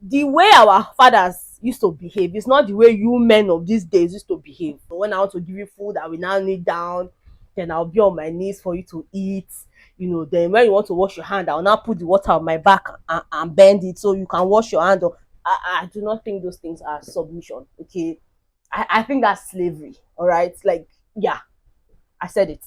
the way our fathers used to behave is not the way you men of these days used to behave. When I want to give you food, I will now kneel down, then I'll be on my knees for you to eat. Then when you want to wash your hand, I'll now put the water on my back and bend it so you can wash your hand. I do not think those things are submission. Okay, I think that's slavery. All right, like, yeah, I said it.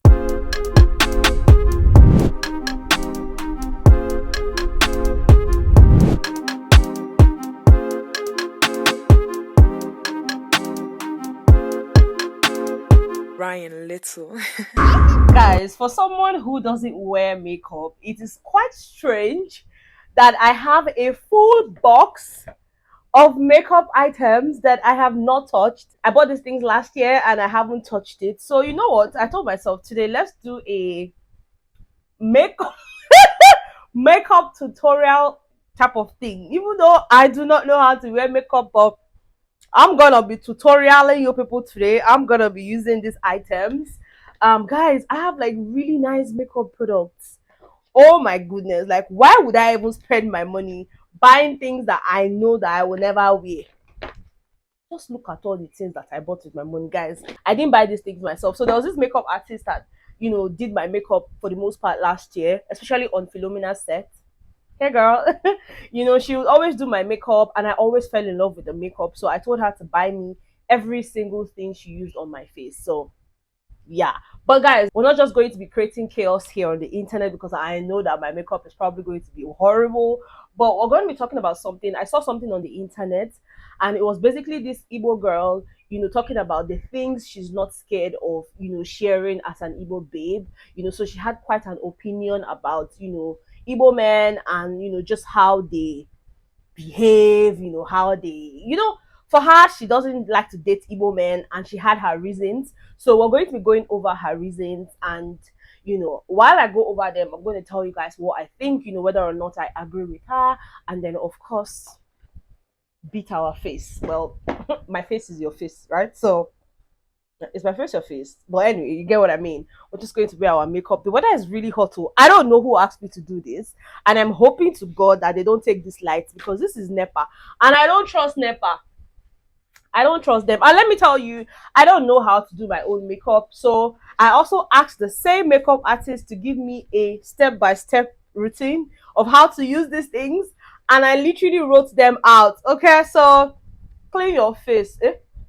Ryan Little. Guys, for someone who doesn't wear makeup, it is quite strange that I have a full box of makeup items that I have not touched. I bought these things last year and I haven't touched it. So you know what? I told myself today, let's do a makeup makeup tutorial type of thing. Even though I do not know how to wear makeup, but I'm gonna be tutorialing you people today. I'm gonna be using these items. Guys, I have like really nice makeup products. Oh my goodness, like why would I even spend my money buying things that I know that I will never wear? Just look at all the things that I bought with my money, guys. I didn't buy these things myself. So there was this makeup artist that did my makeup for the most part last year, especially on Philomena's set. Hey girl, she would always do my makeup and I always fell in love with the makeup. So I told her to buy me every single thing she used on my face. So yeah, but guys, we're not just going to be creating chaos here on the internet because I know that my makeup is probably going to be horrible, but we're going to be talking about something. I saw something on the internet and it was basically this Igbo girl, talking about the things she's not scared of, sharing as an Igbo babe. So she had quite an opinion about, Igbo men and, just how they behave, how they, for her, she doesn't like to date Igbo men and she had her reasons. So we're going to be going over her reasons and, while I go over them, I'm going to tell you guys what I think, whether or not I agree with her, and then of course beat our face. Well, my face is your face, right? So it's my face your face. But anyway, you get what I mean. We're just going to wear our makeup. The weather is really hot too. I don't know who asked me to do this. And I'm hoping to God that they don't take this light because this is NEPA. And I don't trust NEPA. I don't trust them. And let me tell you, I don't know how to do my own makeup. So I also asked the same makeup artist to give me a step-by-step routine of how to use these things. And I literally wrote them out. Okay, so clean your face.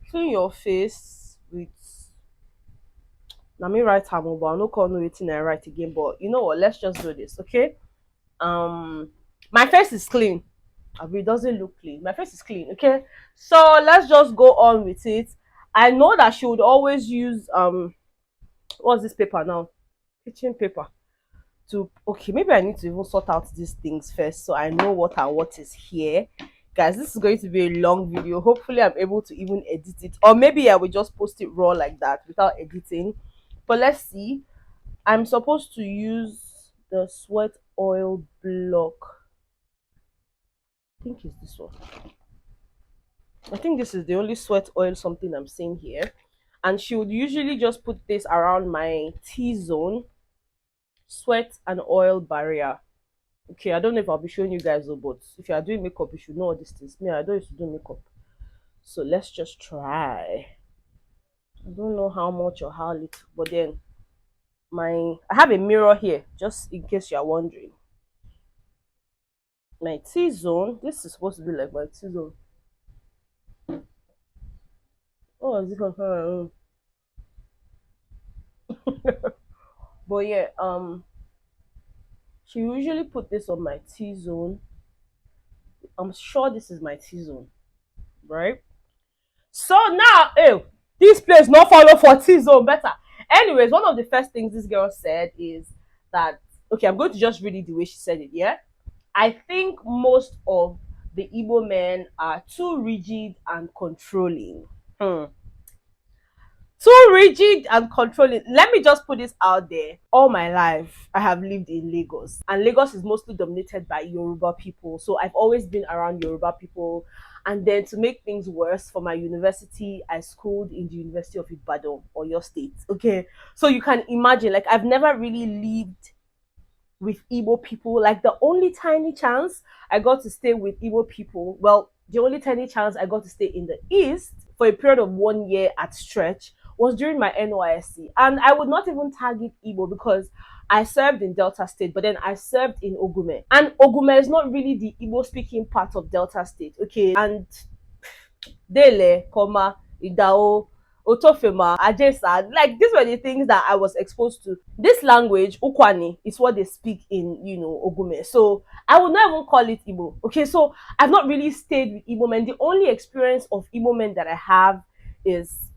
Clean your face with, let me write her mobile. No call no waiting I write again. But you know what? Let's just do this, okay? My face is clean. It doesn't look clean. My face is clean, okay? So let's just go on with it. I know that she would always use what's this paper now? Kitchen paper. Okay, maybe I need to even sort out these things first so I know what and what is here. Guys, this is going to be a long video. Hopefully I'm able to even edit it, or maybe I will just post it raw like that without editing. But let's see. I'm supposed to use the sweat oil block. I think it's this one. I think this is the only sweat oil something I'm seeing here. And she would usually just put this around my T-zone. Sweat and oil barrier. Okay, I don't know if I'll be showing you guys though, but if you are doing makeup, you should know all these things. Me, I don't used to do makeup. So let's just try. I don't know how much or how little, but then I have a mirror here, just in case you are wondering. My T-zone. This is supposed to be like my T-zone. Oh, is it but yeah, she usually put this on my T-zone. I'm sure this is my T-zone, right? So now, this place not follow for T-zone better. Anyways, one of the first things this girl said is that, okay, I'm going to just read it the way she said it, yeah? I think most of the Igbo men are too rigid and controlling. Too rigid and controlling. Let me just put this out there. All my life, I have lived in Lagos, and Lagos is mostly dominated by Yoruba people. So I've always been around Yoruba people. And then to make things worse, for my university, I schooled in the University of Ibadan or your state. Okay, so you can imagine, like, I've never really lived with Igbo people. Like the only tiny chance I got to stay with Igbo people, well, the only tiny chance I got to stay in the East for a period of 1 year at stretch was during my NYSC. And I would not even target Igbo because I served in Delta State, but then I served in Ogume. And Ogume is not really the Igbo speaking part of Delta State, okay? And Dele, comma, Idao, Otofema, Ajesa. Like these were the things that I was exposed to. This language, Ukwani, is what they speak in, Ogume. So I would not even call it Igbo. Okay, so I've not really stayed with Igbo men. The only experience of Igbo men that I have is,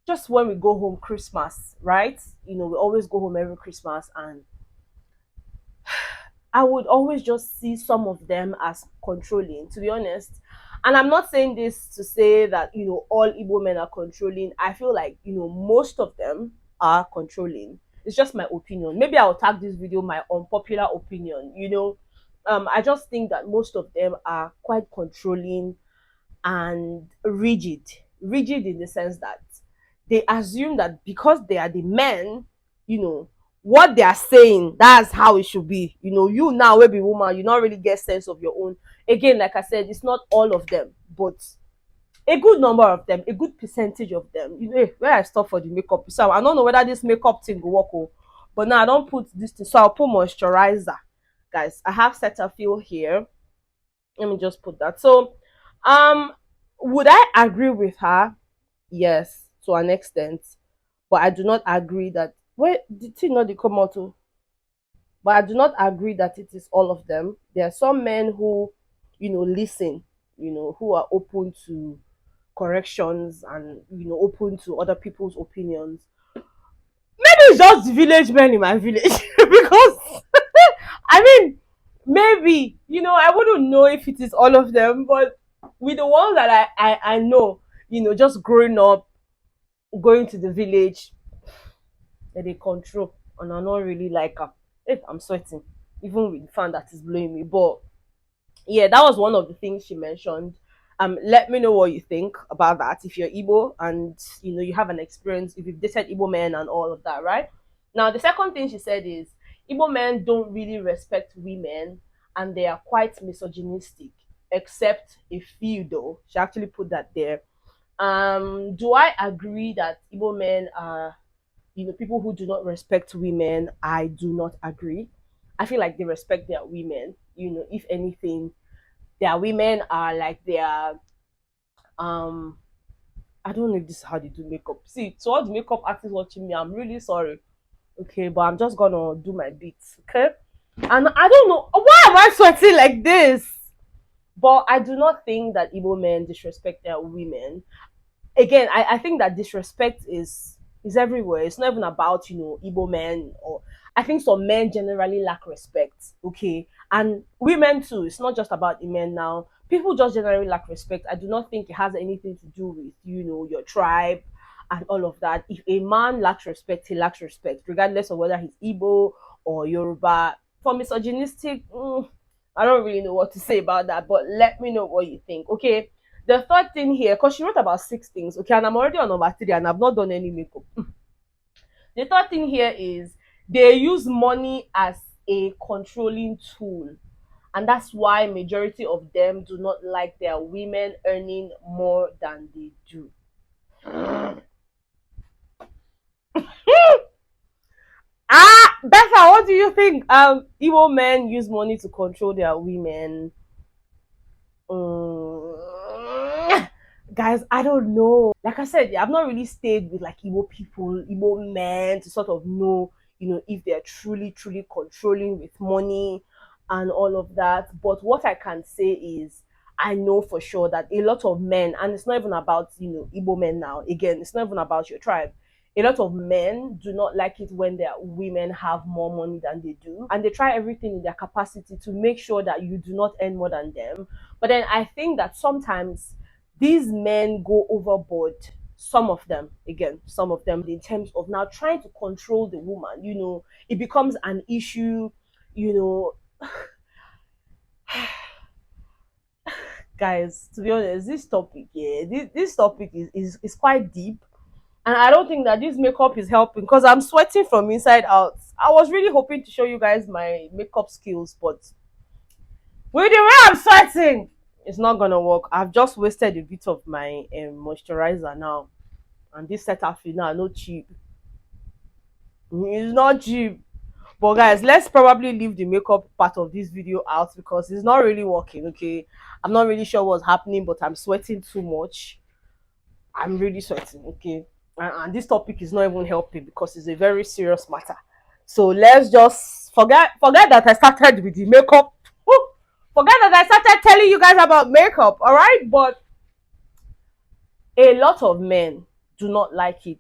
just when we go home Christmas, right? We always go home every Christmas, and I would always just see some of them as controlling, to be honest. And I'm not saying this to say that, all Igbo men are controlling. I feel like, most of them are controlling. It's just my opinion. Maybe I'll tag this video my unpopular opinion. I just think that most of them are quite controlling and rigid. Rigid in the sense that they assume that because they are the men, you know, what they are saying, that's how it should be. You now will be woman, you not really get sense of your own. Again, like I said, it's not all of them, but a good number of them, a good percentage of them. Where I stop for the makeup. So I don't know whether this makeup thing will work, but now I don't put this thing. So I'll put moisturizer. Guys, I have Cetaphil here. Let me just put that. So, would I agree with her? Yes, to an extent, but I do not agree that where did it not come out to? But I do not agree that it is all of them. There are some men who, listen, who are open to corrections and open to other people's opinions. Maybe it's just the village men in my village because I mean maybe I wouldn't know if it is all of them, but with the ones that I know, just growing up, going to the village, that they control, and I not really like her. Hey, I'm sweating, even with the fan that is blowing me. But yeah, that was one of the things she mentioned. Let me know what you think about that. If you're Igbo and you have an experience, if you've dated Igbo men and all of that, right? Now, the second thing she said is Igbo men don't really respect women, and they are quite misogynistic, except a few though. She actually put that there. Do I agree that Igbo men are people who do not respect women? I do not agree. I feel like they respect their women. If anything, their women are like their um I don't know if this is how they do makeup. See, to all the makeup artists watching me, I'm really sorry. Okay, but I'm just gonna do my bits. Okay. And I don't know why am I sweating like this? But I do not think that Igbo men disrespect their women. Again, I think that disrespect is everywhere. It's not even about Igbo men, or I think some men generally lack respect. Okay, and women too. It's not just about the men now. People just generally lack respect. I do not think it has anything to do with your tribe and all of that. If a man lacks respect, he lacks respect, regardless of whether he's Igbo or Yoruba. For misogynistic, I don't really know what to say about that. But let me know what you think. Okay, the third thing here, because she wrote about 6 things, okay, and I'm already on number 3 and I've not done any makeup. The third thing here is they use money as a controlling tool. And that's why majority of them do not like their women earning more than they do. Betha, what do you think? Igbo men use money to control their women. Guys, I don't know. Like I said, yeah, I've not really stayed with like Igbo people, Igbo men to sort of know, if they're truly, truly controlling with money and all of that. But what I can say is I know for sure that a lot of men, and it's not even about, Igbo men now, again, it's not even about your tribe. A lot of men do not like it when their women have more money than they do. And they try everything in their capacity to make sure that you do not earn more than them. But then I think that sometimes these men go overboard. Some of them, again, some of them, in terms of now trying to control the woman. It becomes an issue. you know Guys, to be honest, this topic, yeah, this topic is quite deep. And I don't think that this makeup is helping because I'm sweating from inside out. I was really hoping to show you guys my makeup skills, but with the way I'm sweating, it's not gonna work. I've just wasted a bit of my moisturizer now, and this Cetaphil now no cheap. It's not cheap. But guys, let's probably leave the makeup part of this video out because it's not really working. Okay, I'm not really sure what's happening, but I'm sweating too much. I'm really sweating. Okay, and this topic is not even helping because it's a very serious matter. So let's just forget that I started with the makeup. Woo! Forget that I started telling you guys about makeup. All right, but a lot of men do not like it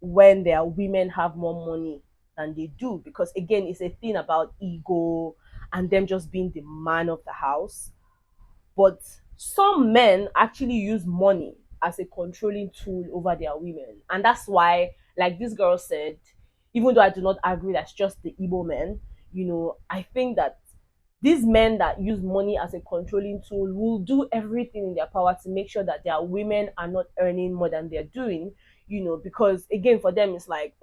when their women have more money than they do because again it's a thing about ego and them just being the man of the house. But some men actually use money as a controlling tool over their women, and that's why, like this girl said, even though I do not agree that's just the Igbo men, I think that these men that use money as a controlling tool will do everything in their power to make sure that their women are not earning more than they're doing, because again, for them, it's like,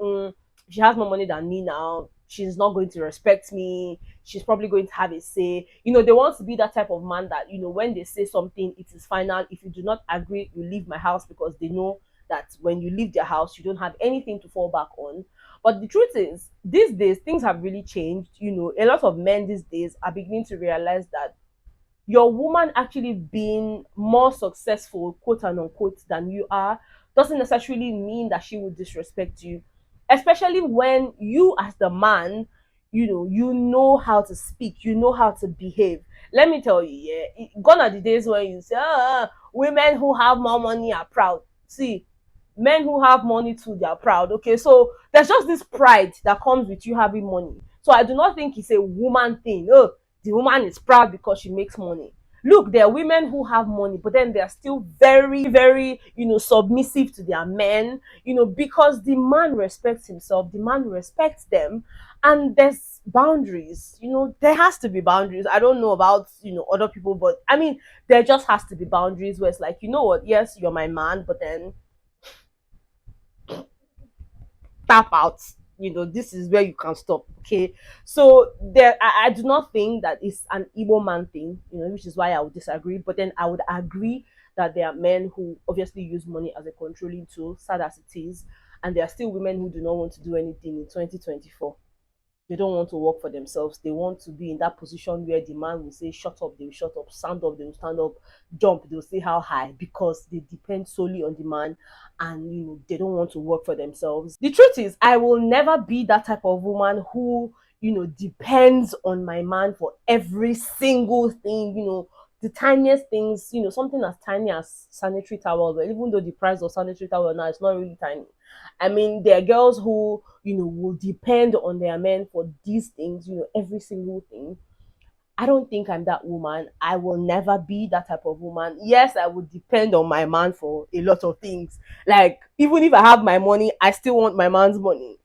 she has more money than me now. She's not going to respect me. She's probably going to have a say. They want to be that type of man that, when they say something, it is final. If you do not agree, you leave my house because they know that when you leave their house, you don't have anything to fall back on. But the truth is, these days, things have really changed. A lot of men these days are beginning to realize that your woman actually being more successful, quote and unquote, than you are, doesn't necessarily mean that she will disrespect you. Especially when you, as the man, you know how to speak, you know how to behave. Let me tell you, yeah, gone are the days when you say, women who have more money are proud. See, men who have money too, they are proud. Okay, so there's just this pride that comes with you having money. So I do not think it's a woman thing. Oh, the woman is proud because she makes money. Look, there are women who have money, but then they are still very, very, submissive to their men, because the man respects himself, the man respects them, and there's boundaries. There has to be boundaries. I don't know about, other people, but I mean, there just has to be boundaries where it's like, you know what, yes, you're my man, but then tap out. This is where you can stop. Okay, so there, I do not think that it's an Igbo man thing, which is why I would disagree. But then I would agree that there are men who obviously use money as a controlling tool, sad as it is, and there are still women who do not want to do anything in 2024. They don't want to work for themselves. They want to be in that position where the man will say, shut up, they will shut up, stand up, they will stand up, jump, they will say how high, because they depend solely on the man, and they don't want to work for themselves. The truth is, I will never be that type of woman who, depends on my man for every single thing, the tiniest things, something as tiny as sanitary towel, but even though the price of sanitary towel now is not really tiny. I mean, there are girls who, will depend on their men for these things, every single thing. I don't think I'm that woman. I will never be that type of woman. Yes, I would depend on my man for a lot of things. Like, even if I have my money, I still want my man's money.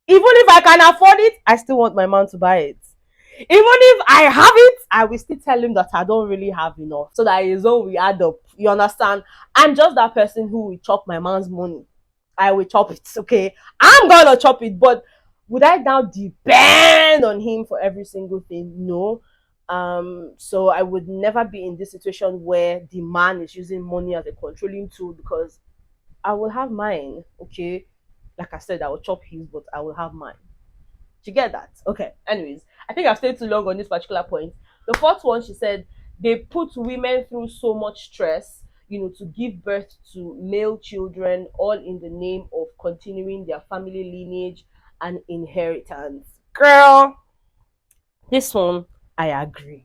Even if I can afford it, I still want my man to buy it. Even if I have it, I will still tell him that I don't really have enough, so that his own will add up. You understand? I'm just that person who will chop my man's money. I will chop it. Okay, I'm gonna chop it, but would I now depend on him for every single thing? No. So I would never be in this situation where the man is using money as a controlling tool, because I will have mine. Okay, like I said, I will chop his, but I will have mine. Do you get that? Okay. Anyways, I think I've stayed too long on this particular point. The fourth one, she said, they put women through so much stress, to give birth to male children, all in the name of continuing their family lineage and inheritance. Girl, this one, I agree.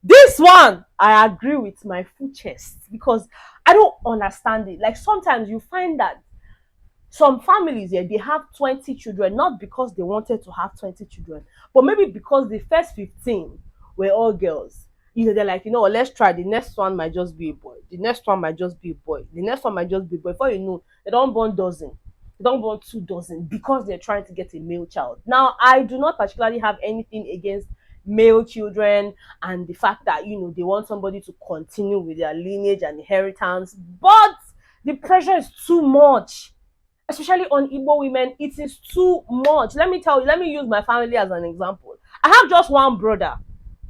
This one, I agree with my full chest, because I don't understand it. Like, sometimes you find that some families here, they have 20 children, not because they wanted to have 20 children, but maybe because the first 15 were all girls. They're like, let's try, the next one might just be a boy, the next one might just be a boy, the next one might just be a boy. Before you know, they don't born dozen, they don't born 2 dozen, because they're trying to get a male child. Now, I do not particularly have anything against male children, and the fact that, they want somebody to continue with their lineage and inheritance, but the pressure is too much. especially on Igbo women, it is too much. Let me tell you, let me use my family as an example. I have just one brother.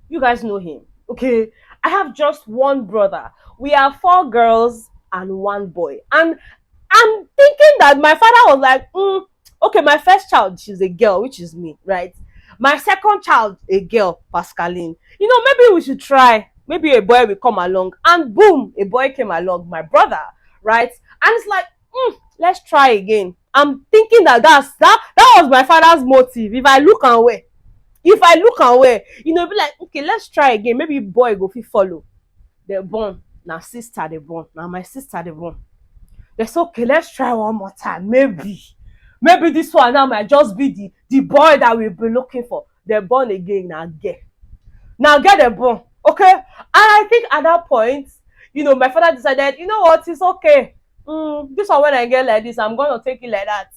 You guys know him. Okay. I have just one brother. We are four girls and one boy. And I'm thinking that my father was like, okay, my first child, she's a girl, which is me, right? My second child, a girl, Pascaline. Maybe we should try. Maybe a boy will come along. And boom, a boy came along, my brother, right? And it's like, let's try again. I'm thinking that was my father's motive. If I look away, be like, okay, let's try again. Maybe boy go fit follow. They're born. Now sister they born. Now my sister they born. They say, okay, let's try one more time. Maybe this one now might just be the boy that we've been looking for. They're born again now. Get them born. Okay. And I think at that point, my father decided, you know what, it's okay. This one when I get like this, I'm gonna take it like that.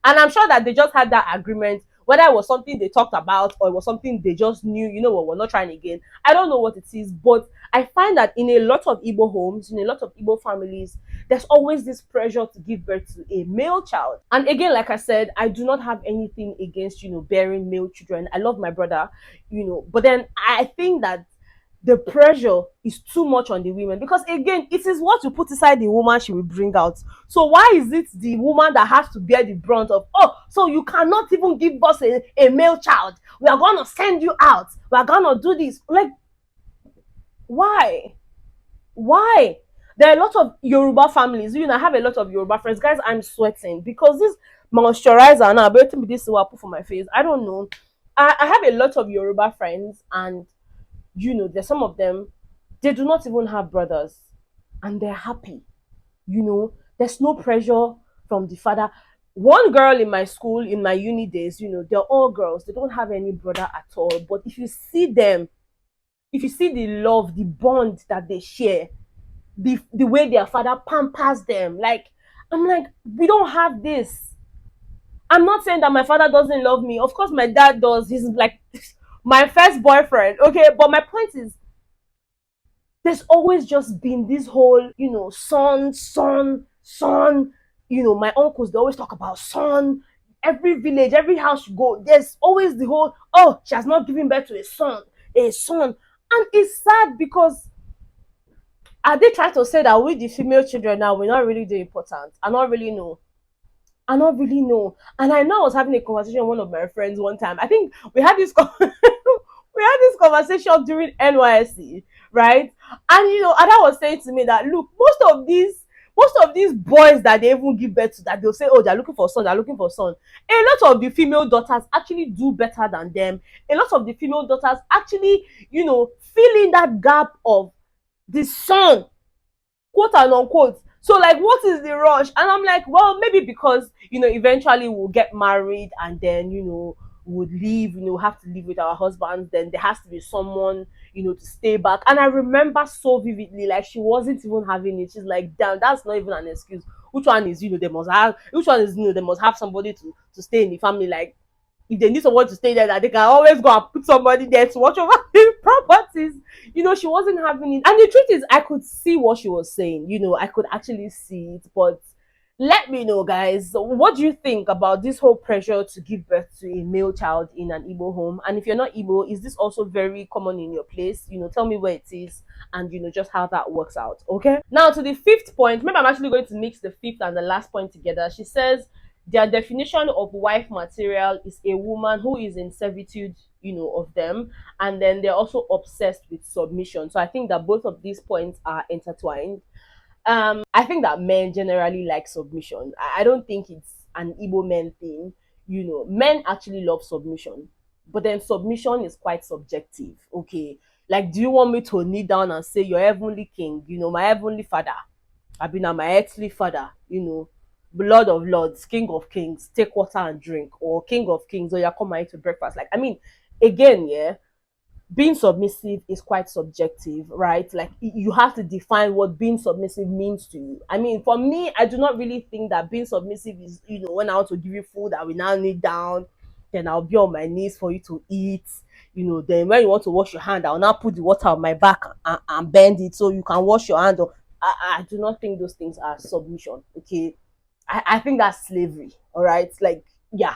And I'm sure that they just had that agreement, whether it was something they talked about or it was something they just knew, what, we're not trying again. I don't know what it is, but I find that in a lot of Igbo homes, in a lot of Igbo families, there's always this pressure to give birth to a male child. And again, like I said, I do not have anything against, bearing male children. I love my brother, but then I think that the pressure is too much on the women, because again, it is what you put inside the woman she will bring out. So why is it the woman that has to bear the brunt of, so you cannot even give us a male child, we are gonna send you out, we are gonna do this? Like, why? There are a lot of Yoruba families, I have a lot of Yoruba friends. Guys, I'm sweating because this moisturizer now, better be this what I put for my face, I don't know. I have a lot of Yoruba friends, and there's some of them, they do not even have brothers, and they're happy. There's no pressure from the father. One girl in my school, in my uni days, they're all girls, they don't have any brother at all. But if you see them, if you see the love, the bond that they share, the way their father pampers them, like, I'm like, we don't have this. I'm not saying that my father doesn't love me. Of course my dad does. He's like my first boyfriend, okay? But my point is, there's always just been this whole, son. My uncles, they always talk about son. Every village, every house you go, there's always the whole, she has not given birth to a son. And it's sad, because are they trying to say that we, the female children now, we're not really the important? I don't really know. And I know I was having a conversation with one of my friends one time. I think we had this we had this conversation during NYSC, right? And Ada was saying to me that, look, most of these boys that they even give birth to, that they'll say, they're looking for son, they're looking for son. A lot of the female daughters actually do better than them. A lot of the female daughters actually, fill in that gap of the son, quote and unquote. So like, what is the rush? And I'm like, well, maybe because eventually we'll get married, and then would leave, have to live with our husbands, then there has to be someone to stay back. And I remember so vividly, like, she wasn't even having it. She's like, damn, that's not even an excuse. Which one is, they must have, which one is, they must have somebody to stay in the family. Like, if they need someone to stay there, that they can always go and put somebody there to watch over the properties. She wasn't having it. And the truth is, I could see what she was saying. I could actually see it. But let me know, guys, what do you think about this whole pressure to give birth to a male child in an Igbo home? And if you're not Igbo, is this also very common in your place? Tell me where it is, and just how that works out. Okay, now to the fifth point. Maybe I'm actually going to mix the fifth and the last point together. She says their definition of wife material is a woman who is in servitude, of them, and then they're also obsessed with submission. So I think that both of these points are intertwined. I think that men generally like submission. I don't think it's an Igbo men thing. Men actually love submission, but then submission is quite subjective. Okay, like, do you want me to kneel down and say, your heavenly king, my heavenly father, I've been my earthly father, Lord of lords, king of kings, take water and drink, or king of kings, or you come and eat to breakfast? Like, I mean, again, yeah, being submissive is quite subjective, right? Like, you have to define what being submissive means to you. I mean, for me, I do not really think that being submissive is, when I want to give you food, I will now kneel down, then I'll be on my knees for you to eat. Then when you want to wash your hand, I'll now put the water on my back and bend it so you can wash your hand. I do not think those things are submission. Okay, I think that's slavery. All right, like, yeah,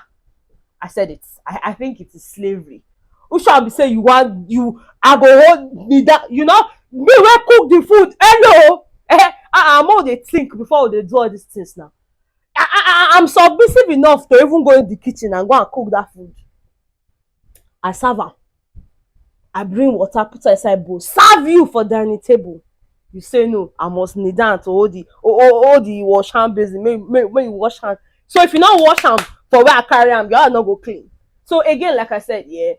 I said it. I think it is slavery. Who shall be say you want you? I go hold me that, you know, me will cook the food. Hello, I'm all they think before they do all these things now. I'm submissive enough to even go in the kitchen and go and cook that food. I serve am. I bring water, put aside bowl, serve you for dining table. You say no, I must kneel down to hold the wash hand basin, make you wash hand. So if you not wash hand for where I carry am, you are not go clean. So again, like I said, yeah,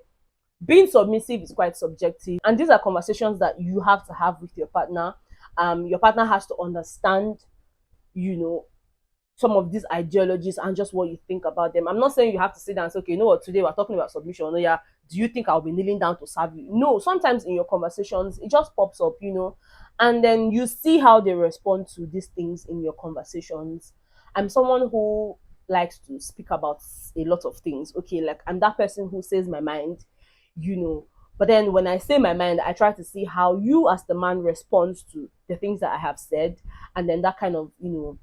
being submissive is quite subjective, and these are conversations that you have to have with your partner. Your partner has to understand, you know, some of these ideologies and just what you think about them. I'm not saying you have to sit down and say, okay, you know what, today we're talking about submission. Oh, yeah, do you think I'll be kneeling down to serve you? No, sometimes in your conversations, it just pops up, you know, and then you see how they respond to these things in your conversations. I'm someone who likes to speak about a lot of things. Okay, like I'm that person who says my mind, you know. But then when I say my mind, I try to see how you as the man responds to the things that I have said, and then that kind of, you know,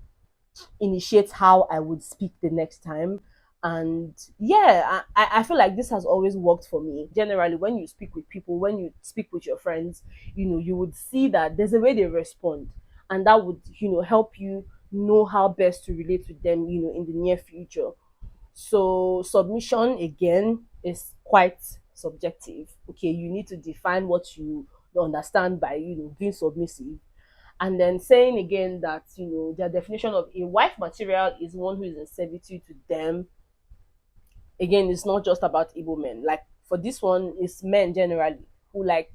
initiates how I would speak the next time. And yeah, I feel like this has always worked for me. Generally, when you speak with people, when you speak with your friends, you know, you would see that there's a way they respond, and that would, you know, help you know how best to relate with them, you know, in the near future. So submission again is quite subjective. Okay, you need to define what you understand by, you know, being submissive, and then saying again that, you know, their definition of a wife material is one who is in servitude to them. Again, it's not just about Igbo men. Like for this one, it's men generally who like,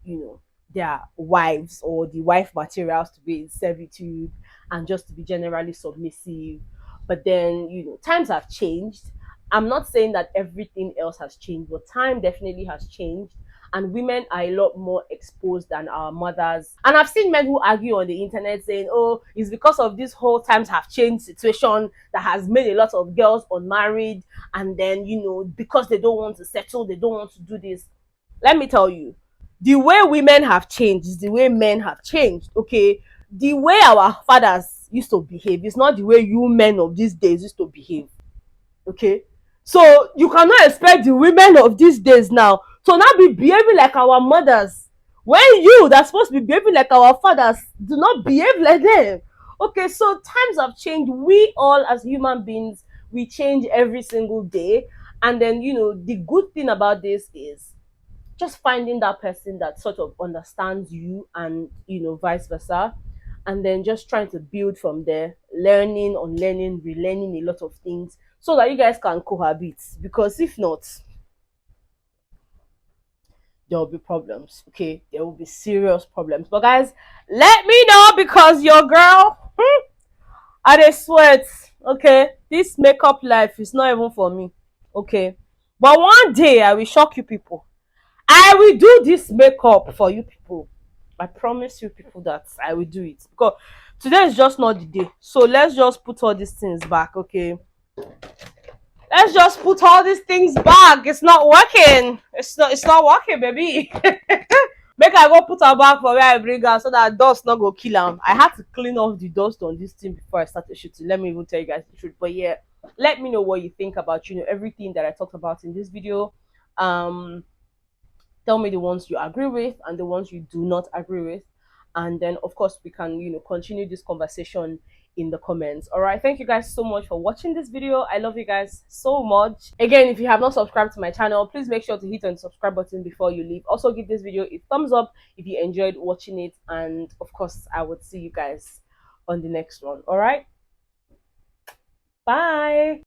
you know, their wives or the wife materials to be in servitude and just to be generally submissive. But then, you know, times have changed. I'm not saying that everything else has changed, but time definitely has changed, and women are a lot more exposed than our mothers. And I've seen men who argue on the internet saying, oh, it's because of this whole times have changed situation that has made a lot of girls unmarried, and then, you know, because they don't want to settle, they don't want to do this. Let me tell you, the way women have changed is the way men have changed. Okay, the way our fathers used to behave is not the way you men of these days used to behave. Okay, so you cannot expect the women of these days now to not be behaving like our mothers, when you that's supposed to be behaving like our fathers do not behave like them. Okay, so times have changed. We all as human beings, we change every single day. And then, you know, the good thing about this is just finding that person that sort of understands you, and, you know, vice versa, and then just trying to build from there, learning, unlearning, relearning a lot of things so that you guys can cohabit. Because if not, there will be problems. Okay, there will be serious problems. But guys, let me know, because your girl, I dey sweat. Okay, this makeup life is not even for me. Okay, but one day I will shock you people. I will do this makeup for you people. I promise you people that I will do it, because today is just not the day. So let's just put all these things back. Okay, let's just put all these things back. It's not working. It's not working, baby. Make I go put her back for where I bring her, so that dust not go kill am. I had to clean off the dust on this thing before I started shooting. Let me even tell you guys the truth. But yeah, let me know what you think about, you know, everything that I talked about in this video. um Tell me the ones you agree with and the ones you do not agree with, and then of course we can, you know, continue this conversation in the comments. All right, thank you guys so much for watching this video. I love you guys so much. Again, if you have not subscribed to my channel, please make sure to hit on the subscribe button before you leave. Also give this video a thumbs up if you enjoyed watching it, and of course I would see you guys on the next one. All right, bye.